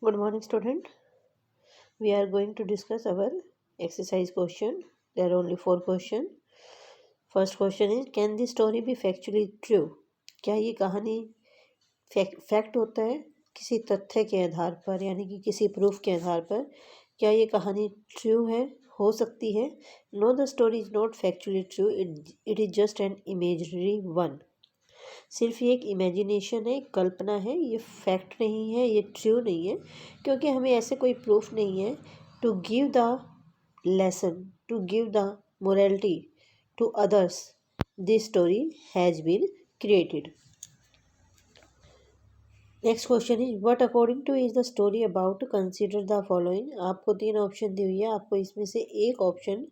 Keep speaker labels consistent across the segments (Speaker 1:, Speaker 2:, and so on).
Speaker 1: Good morning, student. We are going to discuss our exercise question. There are only 4 questions. First question is, can this story be factually true? क्या ये कहानी fact होता है किसी तथ्य के आधार पर, यानी कि किसी प्रूफ के आधार पर? क्या ये कहानी ट्रू है, हो सकती है? No, the story is not factually true, it is just an imaginary one. सिर्फ ये एक इमेजिनेशन है, एक कल्पना है, ये फैक्ट नहीं है, ये ट्रू नहीं है, क्योंकि हमें ऐसे कोई प्रूफ नहीं है to give the lesson, to give the morality to others. This story has been created. Next question is, what according to is the story about? Consider the following. आपको 3 ऑप्शन दी हुई है, आपको इसमें से एक ऑप्शन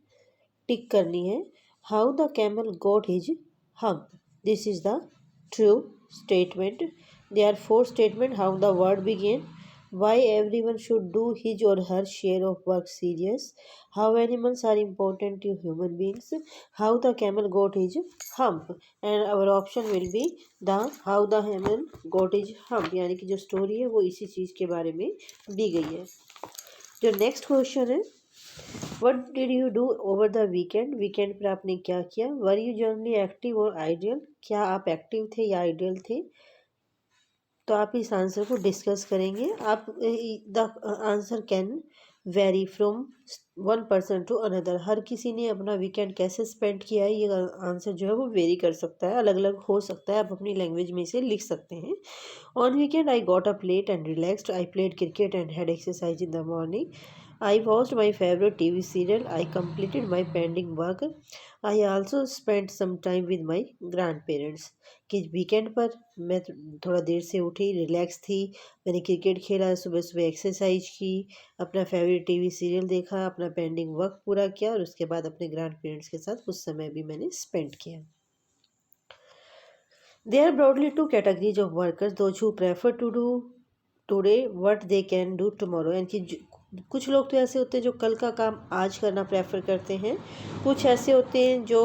Speaker 1: टिक करनी है. How the camel got his hump. This is the true statement. There are 4 statements. How the word began. Why everyone should do his or her share of work. Serious. How animals are important to human beings. How the camel got his hump. And our option will be the how the camel got his hump. यानी कि जो story है वो इसी चीज़ के बारे में दी गई है. जो नेक्स्ट क्वेश्चन है, what did you do over the weekend. Weekend पर आपने क्या किया? वर यू जनरली एक्टिव और आइडियल. क्या आप एक्टिव थे या आइडियल थे? तो आप इस आंसर को डिस्कस करेंगे. आप the answer can vary from one person to another. हर किसी ने अपना वीकेंड कैसे स्पेंड किया है, ये आंसर जो है वो वेरी कर सकता है, अलग अलग हो सकता है. आप अपनी लैंग्वेज में इसे लिख सकते हैं. On weekend I got up late and relaxed. I played cricket and had exercise in the morning. I watched my favorite TV serial. I completed my pending work. I also spent some time with my grandparents. कि weekend पर मैं थोड़ा देर से उठी, relax थी, मैंने cricket खेला, सुबह सुबह एक्सरसाइज की, अपना फेवरेट टीवी सीरियल देखा, अपना पेंडिंग वर्क पूरा किया और उसके बाद अपने ग्रैंड पेरेंट्स के साथ कुछ समय भी मैंने स्पेंड किया. There are broadly 2 categories of workers. Those who prefer to do today what they can do tomorrow. यानी कि कुछ लोग तो ऐसे होते हैं जो कल का काम आज करना प्रेफर करते हैं, कुछ ऐसे होते हैं जो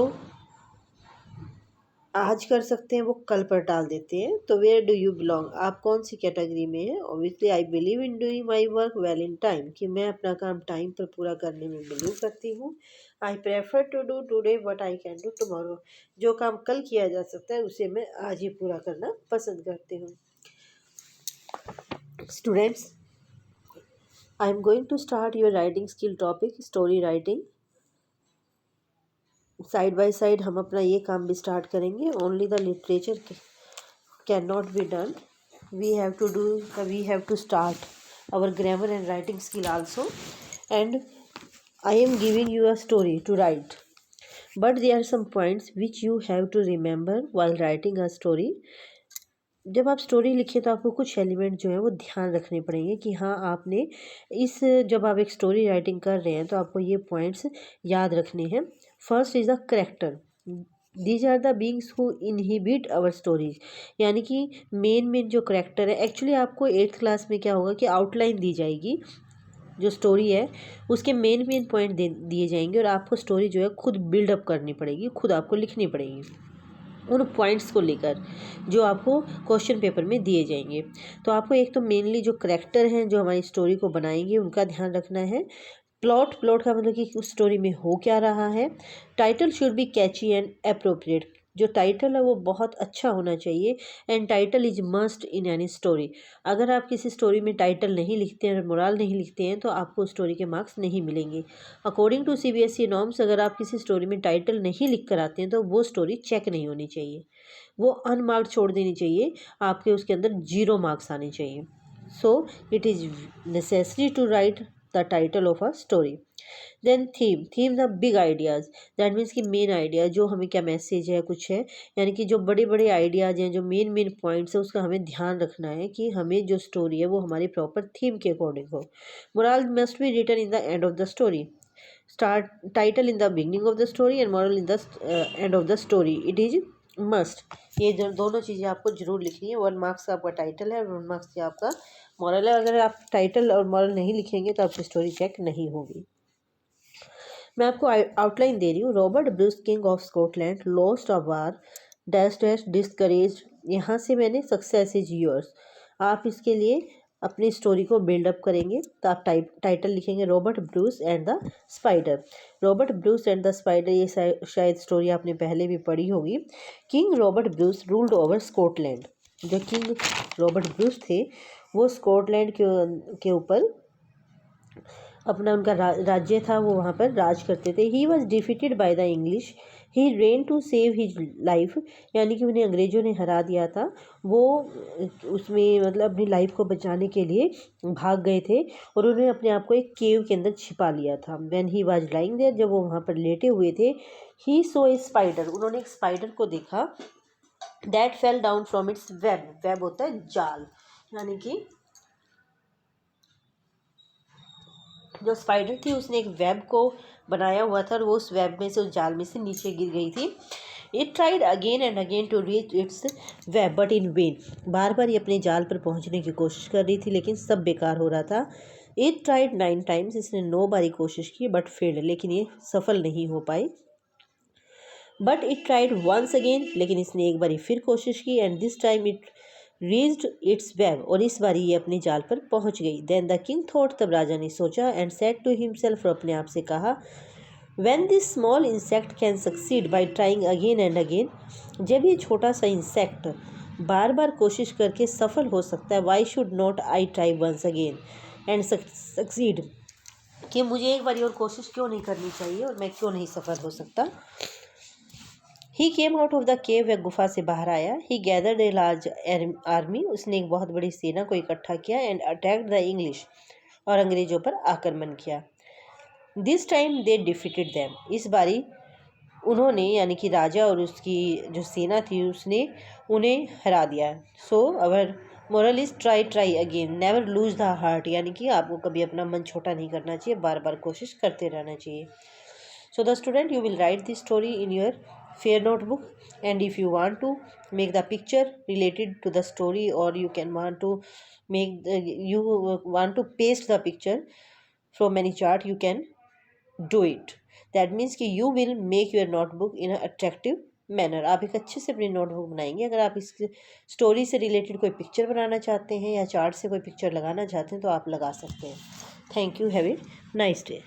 Speaker 1: आज कर सकते हैं वो कल पर टाल देते हैं. तो वेयर डू यू बिलोंग? आप कौन सी कैटेगरी में हैं? Obviously I believe in doing my work well in time. कि मैं अपना काम टाइम पर पूरा करने में बिलीव करती हूँ. I prefer to do today what I can do tomorrow. जो काम कल किया जा सकता है उसे मैं आज ही पूरा करना पसंद करती हूँ. Students, I am going to start your writing skill topic, story writing. Side by side हम अपना ये काम भी स्टार्ट करेंगे. Only the literature can not be done. We have to start our grammar and writing skill also. And I am giving you a story to write, but there are some points which you have to remember while writing a story. जब आप story लिखें तो आपको कुछ element जो है वो ध्यान रखने पड़ेंगे कि हाँ आपने जब आप एक स्टोरी राइटिंग कर रहे हैं तो आपको ये पॉइंट्स याद रखने हैं. First is the character. These are the beings who inhibit our stories. यानी कि मेन जो करेक्टर है, एक्चुअली आपको 8th क्लास में क्या होगा कि आउटलाइन दी जाएगी, जो स्टोरी है उसके मेन पॉइंट दिए जाएंगे और आपको स्टोरी जो है खुद बिल्डअप करनी पड़ेगी, खुद आपको लिखनी पड़ेगी उन पॉइंट्स को लेकर जो आपको क्वेश्चन पेपर में दिए जाएंगे. तो आपको एक तो मेनली जो करेक्टर हैं जो हमारी स्टोरी को बनाएंगे उनका ध्यान रखना है. प्लॉट का मतलब कि उस स्टोरी में हो क्या रहा है. Title should be Kainchi and appropriate. जो टाइटल है वो बहुत अच्छा होना चाहिए. And title is must in any story. अगर आप किसी स्टोरी में टाइटल नहीं लिखते हैं और मोरल नहीं लिखते हैं तो आपको स्टोरी के मार्क्स नहीं मिलेंगे. अकॉर्डिंग टू CBSE नॉर्म्स, अगर आप किसी स्टोरी में टाइटल नहीं लिख कर आते हैं तो वो स्टोरी चेक नहीं होनी चाहिए, वो अनमार्क्ड छोड़ देनी चाहिए, आपके उसके अंदर 0 मार्क्स आने चाहिए. So it is necessary to write the title of a story. Then theme the big ideas. That means कि मेन आइडिया जो हमें क्या मैसेज है कुछ है, यानी कि जो बड़े बड़े आइडियाज़ हैं, जो मेन पॉइंट्स है, उसका हमें ध्यान रखना है कि हमें जो स्टोरी है वो हमारी प्रॉपर थीम के अकॉर्डिंग हो. Moral must be written in the end of the story. Start title in the beginning of the story and moral in the end of the story. It is must. ये जो दोनों चीज़ें आपको जरूर लिखनी है. 1 मार्क्स का आपका टाइटल है और 1 मार्क्स का आपका मॉरल है. अगर आप टाइटल और मॉरल नहीं लिखेंगे तो आपकी स्टोरी चेक नहीं होगी. मैं आपको आउटलाइन दे रही हूँ. Robert Bruce, king of Scotland, lost a war, dash dash discourage. यहाँ से मैंने सक्सेस इज योर्स. आप इसके लिए अपनी स्टोरी को बिल्डअप करेंगे। तो आप टाइटल लिखेंगे Robert Bruce and the spider. Robert Bruce and the spider, ये शायद स्टोरी आपने पहले भी पढ़ी होगी। King Robert Bruce ruled over Scotland. जो किंग रॉबर्ट ब्रूस थे वो स्कॉटलैंड के ऊपर अपना उनका राज्य था, वो वहाँ पर राज करते थे। He was defeated by the English, he ran to save his life, यानी कि उन्हें अंग्रेज़ों ने हरा दिया था। वो उसमें मतलब अपनी लाइफ को बचाने के लिए भाग गए थे और उन्होंने अपने आप को एक केव के अंदर छिपा लिया था। When he was lying there, जब वो वहाँ पर लेटे हुए थे, ही सो ए स्पाइडर, उन्होंने एक स्पाइडर को देखा। That fell down from its web, web होता है जाल, यानी कि जो स्पाइडर थी उसने एक वेब को बनाया हुआ था और वो उस वेब में से, उस जाल में से नीचे गिर गई थी। It tried again and again to reach its web but in vain, बार बार ये अपने जाल पर पहुंचने की कोशिश कर रही थी लेकिन सब बेकार हो रहा था। इट ट्राइड 9 टाइम्स, इसने 9 बारी कोशिश की बट फेल्ड, लेकिन ये सफल नहीं हो पाई। But it tried once again, लेकिन इसने एक बारी फिर कोशिश की and this time it reached its web, और इस बारी ये अपने जाल पर पहुंच गई। देन द किंग थॉट, तब राजा ने सोचा, एंड सेड टू हिमसेल्फ, और अपने आप से कहा, when this small insect can succeed bye trying again and again, जब ये छोटा सा इंसेक्ट बार बार कोशिश करके सफल हो सकता है, why should not I try once again and succeed, कि मुझे एक बारी और कोशिश क्यों नहीं करनी चाहिए और मैं क्यों नहीं सफल हो सकता। He came out of the cave, वह गुफा से बाहर आया। He gathered a large army, उसने एक बहुत बड़ी सेना को इकट्ठा किया। एंड अटैक्ड द इंग्लिश, और अंग्रेजों पर आक्रमण किया। This time they defeated them, इस बारी उन्होंने, यानी कि राजा और उसकी जो सेना थी उसने उन्हें हरा दिया। So our moral is try try again, never lose the heart, यानी कि आपको कभी अपना मन छोटा नहीं करना चाहिए, बार बार कोशिश करते रहना चाहिए। So the student, you will write this story in your fair notebook, and if you want to make the picture related to the story, or you can want to make you want to paste the picture from any chart, you can do it. That means कि you will make your notebook in an attractive manner. आप एक अच्छे से अपनी notebook बनाएंगे। अगर आप इस स्टोरी से रिलेटेड कोई पिक्चर बनाना चाहते हैं या चार्ट से कोई पिक्चर लगाना चाहते हैं तो आप लगा सकते हैं। Thank you, have a nice day.